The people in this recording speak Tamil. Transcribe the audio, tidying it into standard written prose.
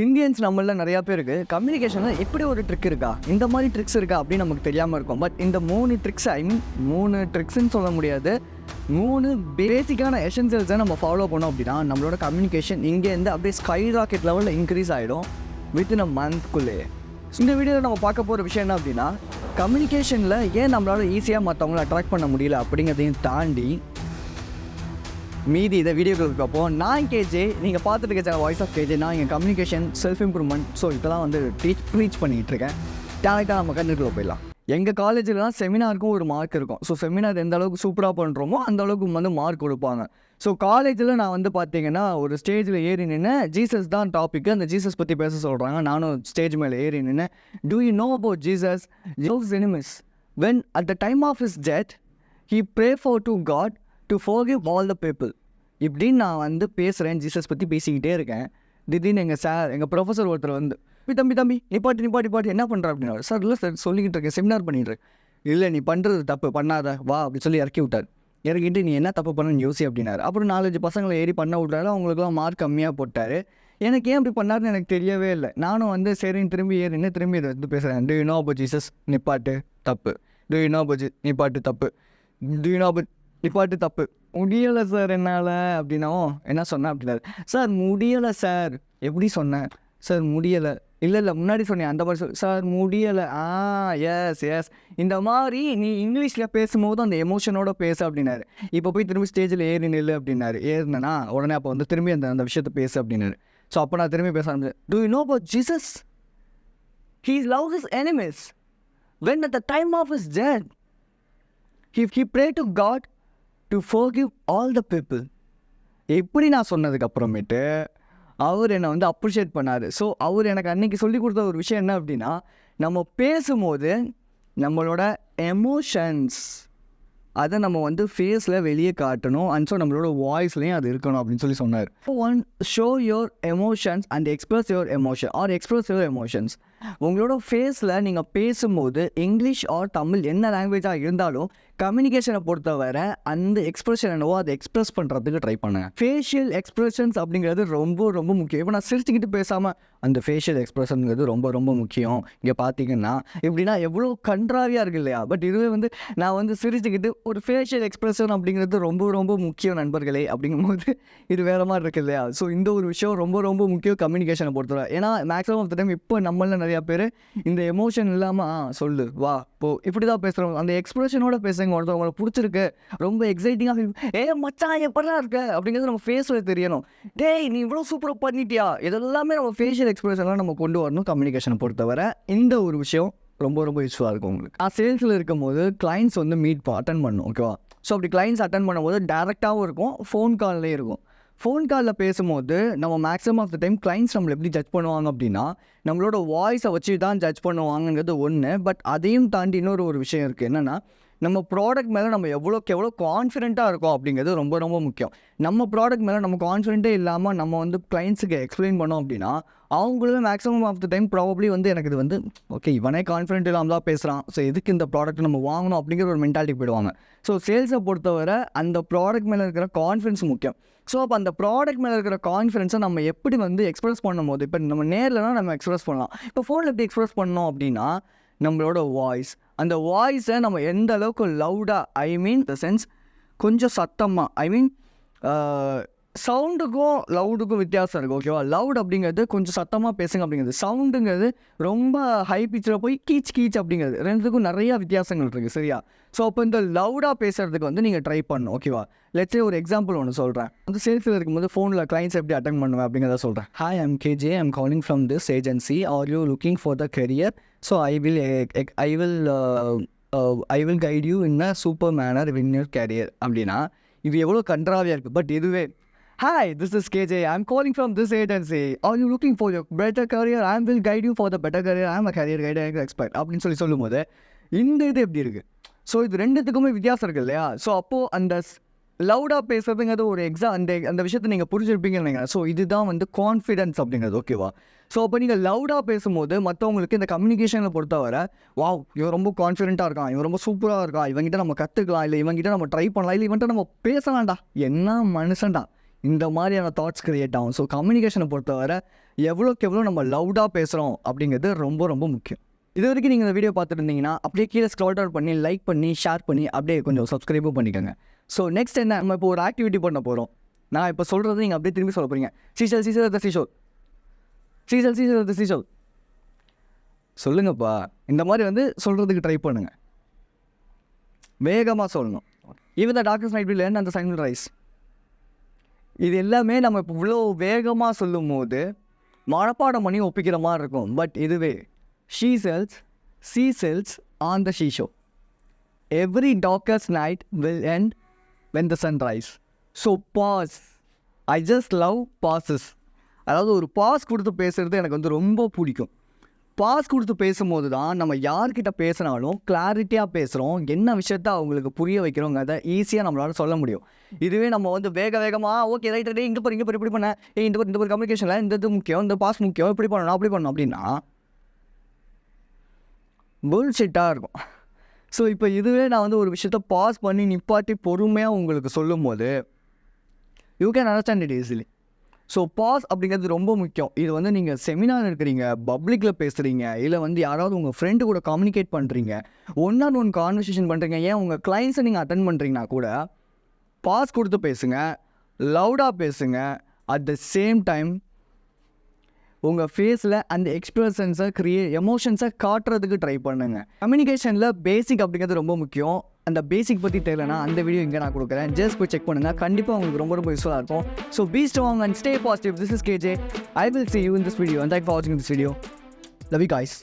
இந்தியன்ஸ் நம்மள நிறையா பேருக்கு கம்யூனிகேஷனில் இப்படி ஒரு ட்ரிக் இருக்கா, இந்த மாதிரி ட்ரிக்ஸ் இருக்கா அப்படின்னு நமக்கு தெரியாமல் இருக்கும். பட் இந்த 3 ட்ரிக்ஸ், ஐ மீன் 3 ட்ரிக்ஸ்ன்னு சொல்ல முடியாது, 3 பேசிக்கான எசென்சியல்ஸை நம்ம ஃபாலோ பண்ணோம் அப்படின்னா நம்மளோட கம்யூனிகேஷன் இங்கேருந்து அப்படியே ஸ்கை ராக்கெட் லெவலில் இன்க்ரீஸ் ஆகிடும் வித்தின் அ மந்த்குள்ளேயே. இந்த வீடியோவில் நம்ம பார்க்க போகிற விஷயம் என்ன அப்படின்னா, கம்யூனிகேஷனில் ஏன் நம்மளால் ஈஸியாக மற்றவங்கள அட்ராக்ட் பண்ண முடியல அப்படிங்கிறதையும் தாண்டி மீதி இதை வீடியோக்களுக்கு பார்ப்போம். நான் கேஜே, நீங்கள் பார்த்துட்டு இருக்க வாய்ஸ் ஆஃப் கேஜே. நான் இங்கே கம்யூனிகேஷன், செல்ஃப் இம்ப்ரூவ்மெண்ட், ஸோ இதெல்லாம் வந்து ப்ரீச் பண்ணிகிட்டு இருக்கேன். டேரெக்டாக நம்ம கண்டுக்குள்ள போயிடலாம். எங்கள் காலேஜில் செமினாருக்கும் ஒரு மார்க் இருக்கும். ஸோ செமினார் எந்த அளவுக்கு சூப்பராக பண்ணுறோமோ அந்த அளவுக்கு வந்து மார்க் கொடுப்பாங்க. ஸோ காலேஜில் நான் வந்து பார்த்தீங்கன்னா ஒரு ஸ்டேஜில் ஏறி நின்று ஜீசஸ் தான் டாப்பிக்கு, அந்த ஜீசஸ் பற்றி பேச சொல்கிறாங்க. நானும் ஸ்டேஜ் மேலே ஏறி நின்று, do you know about Jesus loves enemies when at the time of his death he pray for to God to forgive all the people. இப்படின்னு நான் வந்து பேசுகிறேன், ஜீசஸ் பற்றி பேசிக்கிட்டே இருக்கேன். திடீர்னு எங்கள் ப்ரொஃபஸர் ஒருத்தர் வந்து, தம்பி நிப்பாட்டி என்ன பண்ணுற அப்படின்னா, சார் இல்லை சார் சொல்லிக்கிட்டு இருக்கேன், செமினார் பண்ணிடுறேன். இல்லை நீ பண்ணுறது தப்பு, பண்ணாத வா அப்படி சொல்லி இறக்கி விட்டார். இறக்கிட்டு நீ என்ன தப்பு பண்ணணும்னு யோசி அப்படின்னாரு. அப்புறம் 4-5 பசங்களை ஏறி பண்ண விட்டாரு. அவங்களுக்குலாம் மார்க் கம்மியாக போட்டார். எனக்கு ஏன் அப்படி பண்ணாருன்னு எனக்கு தெரியவே இல்லை. நானும் வந்து சரின்னு திரும்பி ஏறின்னு திரும்பி இதை வந்து பேசுகிறேன். Do you know about Jesus, நிப்பாட்டு தப்பு. டூ யூ நோ அபவுட் நிப்பாட்டு தப்பு. டூ யூ நோ அபவுட் நிப்பாட்டு தப்பு. முடியலை சார் என்னால் அப்படின்னாவும் என்ன சொன்னேன் அப்படின்னாரு. சார் முடியலை சார். எப்படி சொன்னேன் சார்? முடியலை. இல்லை முன்னாடி சொன்னேன் அந்த மாதிரி சார் முடியலை. எஸ் இந்த மாதிரி நீ இங்கிலீஷில் பேசும்போது அந்த எமோஷனோட பேசு அப்படின்னாரு. இப்போ போய் திரும்பி ஸ்டேஜில் ஏறி நில்லு அப்படின்னாரு. ஏறினேன்னா உடனே அப்போ வந்து திரும்பி அந்த விஷயத்த பேசு அப்படின்னாரு. ஸோ அப்போ நான் திரும்பி பேச ஆரம்பிச்சேன். Do you know about Jesus he loves his enemies when at the time of his death he prayed to God to forgive all the people. எப்படி நான் சொன்னதுக்கு அப்புறமேட்டு அவர் என்னை வந்து அப்ரிஷியேட் பண்ணார். ஸோ அவர் எனக்கு அன்றைக்கி சொல்லி கொடுத்த ஒரு விஷயம் என்ன அப்படின்னா, நம்ம பேசும்போது நம்மளோட எமோஷன்ஸ் அதை நம்ம வந்து ஃபேஸில் வெளியே காட்டணும். அண்ட் ஸோ நம்மளோட வாய்ஸ்லேயும் அது இருக்கணும் அப்படின்னு சொல்லி சொன்னார். Show your emotions and express your emotion or express your emotions. உங்களோட ஃபேஸில் நீங்கள் பேசும்போது இங்கிலீஷ் ஆர் தமிழ் என்ன லாங்குவேஜாக இருந்தாலும் கம்யூனிகேஷனை பொறுத்தவரை அந்த எக்ஸ்பிரஷன் என்னவோ அதை எக்ஸ்பிரஸ் பண்ணுறதுக்கு ட்ரை பண்ணுங்க. ஃபேஷியல் எக்ஸ்பிரஷன்ஸ் அப்படிங்கிறது ரொம்ப ரொம்ப முக்கியம். இப்போ நான் சிரிச்சுக்கிட்டு பேசாமல் அந்த ஃபேஷியல் எக்ஸ்பிரஷனுங்கிறது ரொம்ப ரொம்ப முக்கியம். இங்கே பார்த்தீங்கன்னா இப்படின்னா எவ்வளோ கன்றாவியாக இருக்குது இல்லையா? பட் இதுவே வந்து நான் வந்து சிரிச்சுக்கிட்டு ஒரு ஃபேஷியல் எக்ஸ்பிரஷன் அப்படிங்கிறது ரொம்ப ரொம்ப முக்கியம் நண்பர்களே. அப்படிங்கும்போது இது வேறு மாதிரி இருக்குது இல்லையா? ஸோ இந்த ஒரு விஷயம் ரொம்ப ரொம்ப முக்கியம் கம்யூனிகேஷனை பொறுத்தவரை. ஏன்னா மேக்ஸிமம் ஆஃப் த டைம் இப்போ நம்மள நிறையா பேர் இந்த எமோஷன் இல்லாமல் சொல்லு வா போ இப்படி தான் பேசுகிறோம். அந்த எக்ஸ்பிரஷனோட பேசுங்க. ஒருத்தவங்களை பிடிச்சிருக்கு, ரொம்ப எக்ஸைட்டிங்காக மச்சான் எப்படா இருக்க அப்படிங்கிறது நம்ம ஃபேஸில் தெரியணும். டேய் நீ இவ்வளோ சூப்பராக பண்ணிட்டியா, இதெல்லாமே நம்ம ஃபேஷியல் எக்ஸ்பிரஷன்லாம் நம்ம கொண்டு வரணும் கம்யூனிகேஷனை பொறுத்தவரை. இந்த ஒரு விஷயம் ரொம்ப ரொம்ப யூஸ்ஃபுல்லாக இருக்கும் உங்களுக்கு. நான் சேல்ஸில் இருக்கும்போது கிளைண்ட்ஸ் வந்து அட்டன் பண்ணணும், ஓகேவா? ஸோ அப்படி கிளைண்ட்ஸ் அட்டன் பண்ணும்போது டேரெக்டாகவும் இருக்கும், ஃபோன் கால்லேயும் இருக்கும். ஃபோன் காலில் பேசும்போது நம்ம maximum of the time clients நம்மளை எப்படி ஜட்ஜ் பண்ணுவாங்க அப்படின்னா நம்மளோட வாய்ஸை வச்சு தான் ஜட்ஜ் பண்ணுவாங்கங்கிறது ஒன்று. பட் அதையும் தாண்டி இன்னொரு விஷயம் இருக்குது. என்னென்னா நம்ம ப்ராடக்ட் மேலே நம்ம எவ்வளோக்கு எவ்வளோ கான்ஃபிடென்ட்டாக இருக்கோம் அப்படிங்கிறது ரொம்ப ரொம்ப முக்கியம். நம்ம ப்ராடக்ட் மேலே நம்ம கான்ஃபிடென்ட்டே இல்லாமல் நம்ம வந்து கிளைண்ட்ஸுக்கு எக்ஸ்பிளைன் பண்ணோம் அப்படின்னா அவங்களுமே maximum of the time probably வந்து எனக்கு இது வந்து ஓகே இவனே கான்ஃபிடென்ட் இல்லாமல் தான் பேசுகிறான், ஸோ எதுக்கு இந்த ப்ராடக்ட் நம்ம வாங்கணும் அப்படிங்கிற ஒரு மென்டாலிட்டி போயிடுவாங்க. ஸோ சேல்ஸை பொறுத்தவரை அந்த ப்ராடக்ட் மேலே இருக்கிற கான்ஃபிடன்ஸ் முக்கியம். ஸோ அப்போ அந்த ப்ராடக்ட் மேலே இருக்கிற கான்ஃபிடன்ஸை நம்ம எப்படி வந்து எக்ஸ்பிரஸ் பண்ணும்போது, இப்போ நம்ம நேரில்னா நம்ம எக்ஸ்பிரஸ் பண்ணலாம், இப்போ ஃபோனில் எப்படி எக்ஸ்பிரஸ் பண்ணோம் அப்படின்னா நம்மளோட வாய்ஸ், அந்த வாய்ஸை நம்ம எந்த அளவுக்கு லவுடாக, ஐ மீன் த சென்ஸ் கொஞ்சம் சத்தமாக, ஐ மீன் சவுண்டுக்கும் லவுடுக்கும் வித்தியாசம் இருக்குது, ஓகேவா? லவுட் அப்படிங்கிறது கொஞ்சம் சத்தமாக பேசுங்க அப்படிங்கிறது, சவுண்டுங்கிறது ரொம்ப ஹை பிச்சில் போய் கீச் அப்படிங்கிறது, ரெண்டுத்துக்கும் நிறையா வித்தியாசங்கள் இருக்குது, சரியா? ஸோ அப்போ இந்த லவுடாக பேசுகிறதுக்கு வந்து நீங்கள் ட்ரை பண்ணணும், ஓகேவா? லெட்ஸே ஒரு எக்ஸாம்பிள் ஒன்று சொல்கிறேன். வந்து சேல்ஸில் இருக்கும்போது ஃபோனில் கிளைண்ட்ஸ் எப்படி அட்டன் பண்ணுவேன் அப்படிங்கிறத சொல்கிறேன். Hi I'm KJ, I'm calling from this agency, are you looking for the career? So I will guide you in a super manner in your career அப்படின்னா இது எவ்வளோ கன்றாவியாக இருக்குது. பட் இதுவே Hi, this is KJ. I'm calling from this agency. Are you looking for your better career? I will guide you for the better career. I'm a career guide expert. அப்படின்னு சொல்லும்போது இந்த இது எப்படி இருக்குது? ஸோ இது ரெண்டுத்துக்குமே வித்தியாசம் இருக்குது இல்லையா? ஸோ அப்போது அந்த லவுடாக பேசுறதுங்கிறது ஒரு அந்த விஷயத்தை நீங்கள் புரிஞ்சிருப்பீங்கன்னு நினைக்கிறேன். ஸோ இதுதான் வந்து கான்ஃபிடென்ஸ் அப்படிங்கிறது, ஓகேவா? ஸோ அப்போ நீங்கள் லவுடாக பேசும்போது மற்றவங்களுக்கு இந்த கம்யூனிகேஷனில் பொறுத்தவரை வாவ் இவன் ரொம்ப கான்ஃபிடென்ட்டாக இருக்கான், இவன் ரொம்ப சூப்பராக இருக்கான், இவங்கிட்ட நம்ம கற்றுக்கலாம், இல்லை இவங்கிட்ட நம்ம ட்ரை பண்ணலாம், இல்லை இவன்கிட்ட நம்ம பேசலாம்டா, என்ன மனுஷன்டா இந்த மாதிரியான தாட்ஸ் க்ரியேட் ஆகும். ஸோ கம்யூனிகேஷனை பொறுத்தவரை எவ்வளோக்கு எவ்வளோ நம்ம லவுடாக பேசுகிறோம் அப்படிங்கிறது ரொம்ப ரொம்ப முக்கியம். இது வரைக்கும் நீங்கள் இந்த வீடியோ பார்த்துட்டு இருந்தீங்கன்னா அப்படியே கீழே ஸ்க்ரோல் டவுன் பண்ணி லைக் பண்ணி ஷேர் பண்ணி அப்படியே கொஞ்சம் சப்ஸ்கிரைபும் பண்ணிக்கோங்க. ஸோ நெக்ஸ்ட் என்ன, நம்ம இப்போ ஒரு ஆக்டிவிட்டி பண்ண போகிறோம். நான் இப்போ சொல்கிறது நீங்கள் அப்படியே திரும்பி சொல்ல போகிறீங்க. சீசல் சீசல் த சீஷோல், சீசல் சீசல் த சீஷோல். சொல்லுங்கப்பா, இந்த மாதிரி வந்து சொல்கிறதுக்கு ட்ரை பண்ணுங்கள். வேகமாக சொல்லணும். Even the doctors might be learn and the sign will rise. இது எல்லாமே நம்ம இப்போ இவ்வளோ வேகமாக சொல்லும் போது மனப்பாடம் பண்ணி ஒப்பிக்கிற மாதிரி இருக்கும். பட் இதுவே she sells on the she show. Every darkest night will end when the sun rise. So pause. I just love pauses. அதாவது ஒரு பாஸ் கொடுத்து பேசுகிறது எனக்கு வந்து ரொம்ப பிடிக்கும். பாஸ் கொடுத்து பேசும்போது தான் நம்ம யார்கிட்ட பேசினாலும் கிளாரிட்டியாக பேசுகிறோம், என்ன விஷயத்த அவங்களுக்கு புரிய வைக்கிறோங்கிறத ஈஸியாக நம்மளால் சொல்ல முடியும். இதுவே நம்ம வந்து வேகமாக ஓகே ரைட் ரைட் இங்கே போய் இப்படி பண்ண இந்த ஒரு கம்யூனிகேஷனில் இந்த இது முக்கியம், இந்த பாஸ் முக்கியம், இப்படி பண்ணணும் அப்படி பண்ணணும் அப்படின்னா புல்ஷிட்டாக இருக்கும். ஸோ இப்போ இதுவே நான் வந்து ஒரு விஷயத்த பாஸ் பண்ணி நிப்பாட்டி பொறுமையாக உங்களுக்கு சொல்லும் போது you can understand it easily. So pause அப்படிங்கிறது ரொம்ப முக்கியம். இது வந்து நீங்கள் செமினார் இருக்கிறீங்க, பப்ளிக்கில் பேசுகிறீங்க, இல்லை வந்து யாராவது உங்கள் ஃப்ரெண்டு கூட கம்யூனிகேட் பண்ணுறீங்க, ஒன் ஆன் ஒன் கான்வர்சேஷன் பண்ணுறீங்க, ஏன் உங்கள் கிளைண்ட்ஸை நீங்கள் அட்டென்ட் பண்ணுறீங்கன்னா கூட பாஸ் கொடுத்து பேசுங்க, லவுடாக பேசுங்க. அட் த சேம் டைம் உங்கள் ஃபேஸில் அந்த எக்ஸ்பிரஷன்ஸை எமோஷன்ஸை காட்டுறதுக்கு ட்ரை பண்ணுங்க. கம்யூனிகேஷனில் பேசிக் அப்படிங்கிறது ரொம்ப முக்கியம். அந்த பேசிக் பற்றி தெரியலனா அந்த வீடியோ இங்கே நான் கொடுக்குறேன், ஜஸ்ட் போய் செக் பண்ணுங்கள். கண்டிப்பாக உங்களுக்கு ரொம்ப ரொம்ப யூஸ்ஃபுல்லாக இருக்கும். So be strong and stay positive. This is KJ. I will see you in this video and thank you for watching this video. Love you guys.